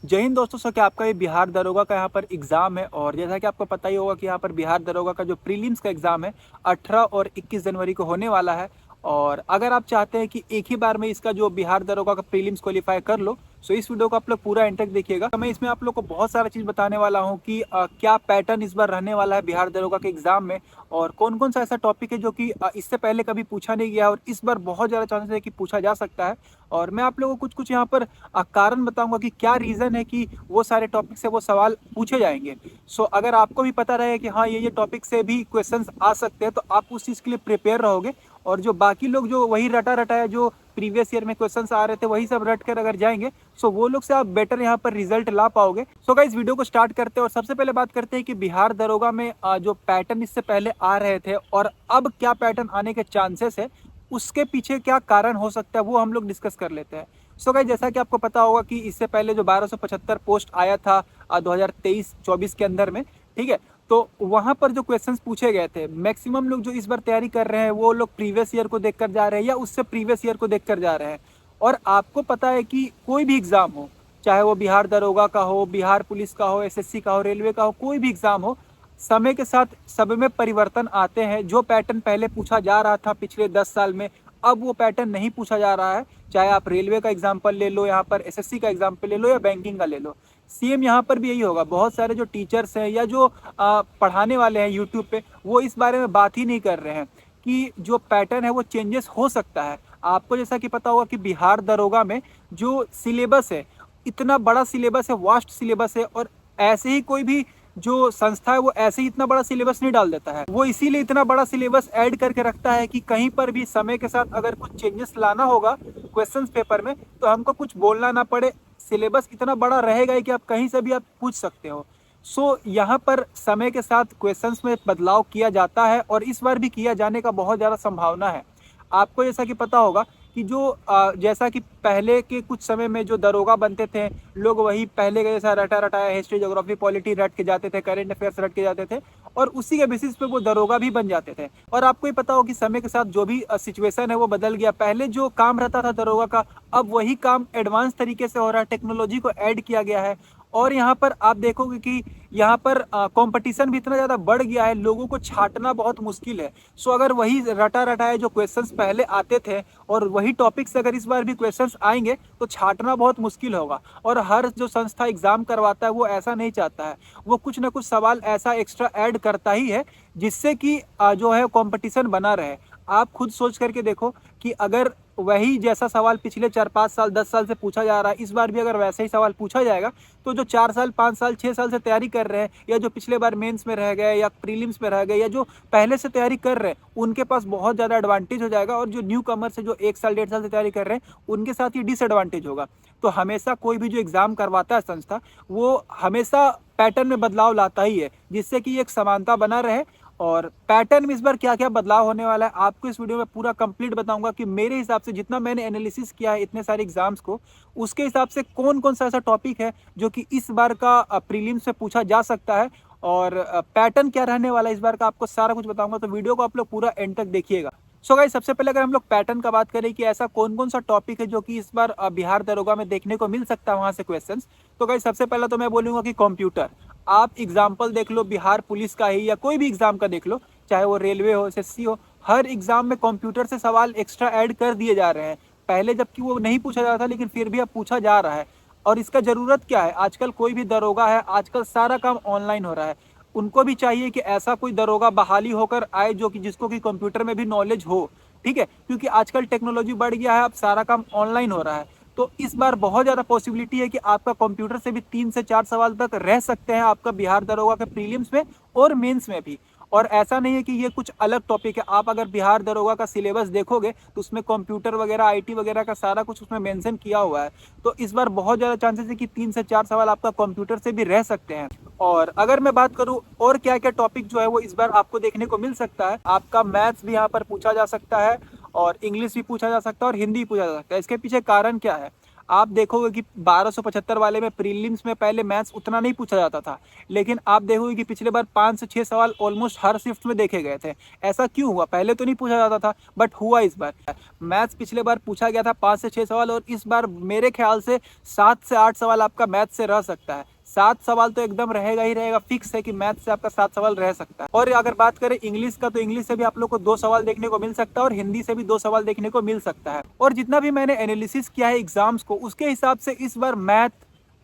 जय हिंद दोस्तों। सो क्या आपका ये बिहार दरोगा का यहाँ पर एग्जाम है, और जैसा कि आपको पता ही होगा कि यहाँ पर बिहार दरोगा का जो प्रीलिम्स का एग्जाम है 18 और 21 जनवरी को होने वाला है। और अगर आप चाहते हैं कि एक ही बार में इसका जो बिहार दरोगा का प्रीलिम्स क्वालिफाई कर लो, सो इस वीडियो को आप लोग पूरा एंड तक देखिएगा। मैं इसमें आप लोग को बहुत सारा चीज़ बताने वाला हूँ कि क्या पैटर्न इस बार रहने वाला है बिहार दरोगा के एग्जाम में, और कौन कौन सा ऐसा टॉपिक है जो कि इससे पहले कभी पूछा नहीं गया और इस बार बहुत ज़्यादा चांसेस है कि पूछा जा सकता है। और मैं आप लोगों को कुछ कुछ यहाँ पर कारण बताऊंगा कि क्या रीज़न है कि वो सारे टॉपिक से वो सवाल पूछे जाएंगे। सो अगर आपको भी पता रहे कि हाँ ये टॉपिक से भी क्वेश्चंस आ सकते हैं, तो आप उस चीज़ के लिए प्रिपेयर रहोगे। और जो बाकी लोग जो वही रटा रटाया जो प्रीवियस ईयर में क्वेश्चंस आ रहे थे वही सब रट कर अगर जाएंगे, सो वो लोग से आप बेटर यहाँ पर रिजल्ट ला पाओगे। सो गाइस वीडियो को स्टार्ट करते हैं और सबसे पहले बात करते हैं कि बिहार दरोगा में जो पैटर्न इससे पहले आ रहे थे और अब क्या पैटर्न आने के चांसेस है, उसके पीछे क्या कारण हो सकता है वो हम लोग डिस्कस कर लेते हैं। सो गाइस जैसा कि आपको पता होगा कि इससे पहले जो 1275 पोस्ट आया था 2023-24 के अंदर में, ठीक है, तो वहां पर जो क्वेश्चंस पूछे गए थे मैक्सिमम लोग जो इस बार तैयारी कर रहे हैं वो लोग प्रीवियस ईयर को देखकर जा रहे हैं या उससे प्रीवियस ईयर को देखकर जा रहे हैं। और आपको पता है कि कोई भी एग्जाम हो, चाहे वो बिहार दरोगा का हो, बिहार पुलिस का हो, एसएससी का हो, रेलवे का हो, कोई भी एग्जाम हो, समय के साथ सब में परिवर्तन आते हैं। जो पैटर्न पहले पूछा जा रहा था पिछले 10 साल में, अब वो पैटर्न नहीं पूछा जा रहा है। चाहे आप रेलवे का एग्जाम्पल ले लो, यहाँ पर एसएससी का एग्जाम्पल ले लो या बैंकिंग का ले लो, सेम यहाँ पर भी यही होगा। बहुत सारे जो टीचर्स हैं या जो पढ़ाने वाले हैं यूट्यूब पे, वो इस बारे में बात ही नहीं कर रहे हैं कि जो पैटर्न है वो चेंजेस हो सकता है। आपको जैसा कि पता होगा कि बिहार दरोगा में जो सिलेबस है, इतना बड़ा सिलेबस है, वास्ट सिलेबस है, और ऐसे ही कोई भी जो संस्था है वो ऐसे ही इतना बड़ा सिलेबस नहीं डाल देता है। वो इसीलिए इतना बड़ा सिलेबस ऐड करके रखता है कि कहीं पर भी समय के साथ अगर कुछ चेंजेस लाना होगा क्वेश्चंस पेपर में, तो हमको कुछ बोलना ना पड़े। सिलेबस इतना बड़ा रहेगा कि आप कहीं से भी आप पूछ सकते हो। सो यहाँ पर समय के साथ क्वेश्चंस में बदलाव किया जाता है और इस बार भी किया जाने का बहुत ज़्यादा संभावना है। आपको जैसा कि पता होगा कि जो जैसा कि पहले के कुछ समय में जो दरोगा बनते थे, लोग वही पहले के जैसा रटा रटाया हिस्ट्री, ज्योग्राफी, पॉलिटी रट के जाते थे, करेंट अफेयर्स रट के जाते थे, और उसी के बेसिस पे वो दरोगा भी बन जाते थे। और आपको ही पता हो कि समय के साथ जो भी सिचुएशन है वो बदल गया। पहले जो काम रहता था दरोगा का, अब वही काम एडवांस तरीके से हो रहा है, टेक्नोलॉजी को ऐड किया गया है। और यहाँ पर आप देखोगे कि यहाँ पर कंपटीशन भी इतना ज़्यादा बढ़ गया है, लोगों को छांटना बहुत मुश्किल है। सो अगर वही रटा रटाए जो क्वेश्चंस पहले आते थे और वही टॉपिक से अगर इस बार भी क्वेश्चंस आएंगे, तो छांटना बहुत मुश्किल होगा। और हर जो संस्था एग्जाम करवाता है वो ऐसा नहीं चाहता है, वो कुछ ना कुछ सवाल ऐसा एक्स्ट्रा ऐड करता ही है जिससे कि जो है कंपटीशन बना रहे। आप खुद सोच करके देखो कि अगर वही जैसा सवाल पिछले 4-5 साल 10 साल से पूछा जा रहा है, इस बार भी अगर वैसे ही सवाल पूछा जाएगा, तो जो 4 साल 5 साल 6 साल से तैयारी कर रहे हैं, या जो पिछले बार मेंस में रह गए या प्रीलिम्स में रह गए, या जो पहले से तैयारी कर रहे हैं, उनके पास बहुत ज़्यादा एडवांटेज हो जाएगा। और जो न्यू कमर्स है जो 1 साल 1.5 साल से तैयारी कर रहे हैं, उनके साथ ये डिसएडवांटेज होगा। तो हमेशा कोई भी जो एग्ज़ाम करवाता है संस्था, वो हमेशा पैटर्न में बदलाव लाता ही है, जिससे कि एक समानता बना रहे। और पैटर्न में इस बार क्या क्या बदलाव होने वाला है आपको इस वीडियो में पूरा कंप्लीट बताऊंगा कि मेरे हिसाब से जितना मैंने एनालिसिस किया है इतने सारे एग्जाम्स को, उसके हिसाब से कौन कौन सा ऐसा टॉपिक है जो कि इस बार का प्रीलिम्स से पूछा जा सकता है, और पैटर्न क्या रहने वाला है इस बार का, आपको सारा कुछ बताऊंगा। तो वीडियो को आप लोग पूरा एंड तक देखिएगा। सो गाइस सबसे पहले अगर हम लोग पैटर्न का बात करें कि ऐसा कौन कौन सा टॉपिक है जो कि इस बार बिहार दरोगा में देखने को मिल सकता है वहां से क्वेश्चंस, तो गाइस सबसे पहले तो मैं बोलूंगा कि कंप्यूटर। आप एग्जाम्पल देख लो बिहार पुलिस का ही या कोई भी एग्जाम का देख लो, चाहे वो रेलवे हो, एसएससी हो, हर एग्जाम में कंप्यूटर से सवाल एक्स्ट्रा ऐड कर दिए जा रहे हैं। पहले जबकि वो नहीं पूछा जाता था, लेकिन फिर भी अब पूछा जा रहा है। और इसका जरूरत क्या है, आजकल कोई भी दरोगा है, आजकल सारा काम ऑनलाइन हो रहा है। उनको भी चाहिए कि ऐसा कोई दरोगा बहाली होकर आए जो कि जिसको कि कंप्यूटर में भी नॉलेज हो, ठीक है, क्योंकि आजकल टेक्नोलॉजी बढ़ गया है, अब सारा काम ऑनलाइन हो रहा है। तो इस बार बहुत ज़्यादा पॉसिबिलिटी है कि आपका कंप्यूटर से भी 3 से 4 सवाल तक रह सकते हैं आपका बिहार दरोगा के प्रीलिम्स में और मेंस में भी। और ऐसा नहीं है कि ये कुछ अलग टॉपिक है। आप अगर बिहार दरोगा का सिलेबस देखोगे तो उसमें कंप्यूटर वगैरह, आईटी वगैरह का सारा कुछ उसमें मेंशन किया हुआ है। तो इस बार बहुत ज़्यादा चांसेस है कि 3 से 4 सवाल आपका कंप्यूटर से भी रह सकते हैं। और अगर मैं बात करूं और क्या क्या टॉपिक जो है वो इस बार आपको देखने को मिल सकता है, आपका मैथ्स भी यहाँ पर पूछा जा सकता है, और इंग्लिश भी पूछा जा सकता है, और हिंदी भी पूछा जा सकता है। इसके पीछे कारण क्या है, आप देखोगे कि 1275 वाले में प्रीलिम्स में पहले मैथ्स उतना नहीं पूछा जाता था, लेकिन आप देखोगे कि पिछले बार 5 से 6 सवाल ऑलमोस्ट हर शिफ्ट में देखे गए थे। ऐसा क्यों हुआ? पहले तो नहीं पूछा जाता था, बट हुआ इस बार। मैथ्स पिछले बार पूछा गया था 5 से 6 सवाल, और इस बार मेरे ख्याल से 7 से 8 सवाल आपका मैथ्स से रह सकता है। 7 सवाल तो एकदम रहेगा ही रहेगा, फिक्स है कि मैथ से आपका 7 सवाल रह सकता है। और अगर बात करें इंग्लिश का, तो इंग्लिश से भी आप लोग को 2 सवाल देखने को मिल सकता है, और हिंदी से भी 2 सवाल देखने को मिल सकता है। और जितना भी मैंने एनालिसिस किया है एग्जाम्स को, उसके हिसाब से इस बार मैथ,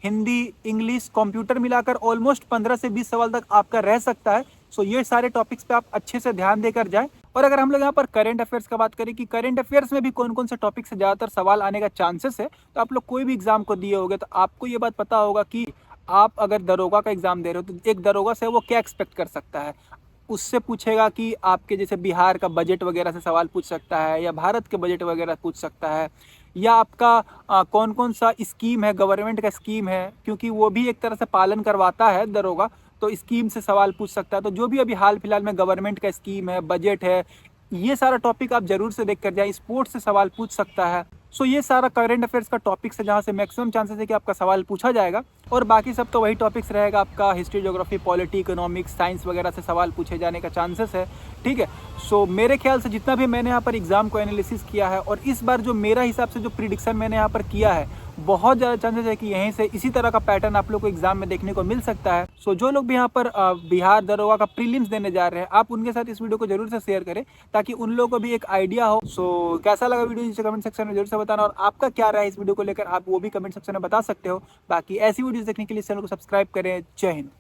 हिंदी, इंग्लिश, कंप्यूटर मिलाकर ऑलमोस्ट 15 से 20 सवाल तक आपका रह सकता है। सो ये सारे टॉपिक्स पे आप अच्छे से ध्यान देकर जाएं। और अगर हम लोग यहाँ पर करंट अफेयर्स का बात करें कि करंट अफेयर्स में भी कौन कौन से टॉपिक से ज़्यादातर सवाल आने का चांसेस है, तो आप लोग कोई भी एग्जाम को दिए होगे तो आपको ये बात पता होगा कि आप अगर दरोगा का एग्जाम दे रहे हो तो एक दरोगा से वो क्या एक्सपेक्ट कर सकता है। उससे पूछेगा कि आपके जैसे बिहार का बजट वगैरह से सवाल पूछ सकता है, या भारत के बजट वगैरह पूछ सकता है, या आपका कौन कौन सा स्कीम है, गवर्नमेंट का स्कीम है, क्योंकि वो भी एक तरह से पालन करवाता है दरोगा, तो स्कीम से सवाल पूछ सकता है। तो जो भी अभी हाल फिलहाल में गवर्नमेंट का स्कीम है, बजट है, ये सारा टॉपिक आप जरूर से देख कर जाए। स्पोर्ट्स से सवाल पूछ सकता है। सो ये सारा करंट अफेयर्स का टॉपिक्स है जहाँ से मैक्सिमम चांसेस है कि आपका सवाल पूछा जाएगा। और बाकी सब तो वही टॉपिक्स रहेगा, आपका history, geography, polity, economics, science वगैरह से सवाल पूछे जाने का चांसेस है। ठीक है। सो मेरे ख्याल से जितना भी मैंने यहाँ पर एग्जाम को एनालिसिस किया है, और इस बार जो मेरा हिसाब से जो प्रिडिक्शन मैंने यहाँ पर किया है, बहुत ज़्यादा चांसेस है कि यहीं से इसी तरह का पैटर्न आप लोग को एग्जाम में देखने को मिल सकता है। सो जो लोग भी यहाँ पर बिहार दरोगा का प्रीलिम्स देने जा रहे हैं, आप उनके साथ इस वीडियो को जरूर से शेयर करें, ताकि उन लोगों को भी एक आइडिया हो। सो कैसा लगा वीडियो नीचे कमेंट सेक्शन में जरूर से बताना, और आपका क्या राय है इस वीडियो को लेकर, आप वो भी कमेंट सेक्शन में बता सकते हो। बाकी ऐसी वीडियोस देखने के लिए चैनल को सब्सक्राइब करें। जय हिंद।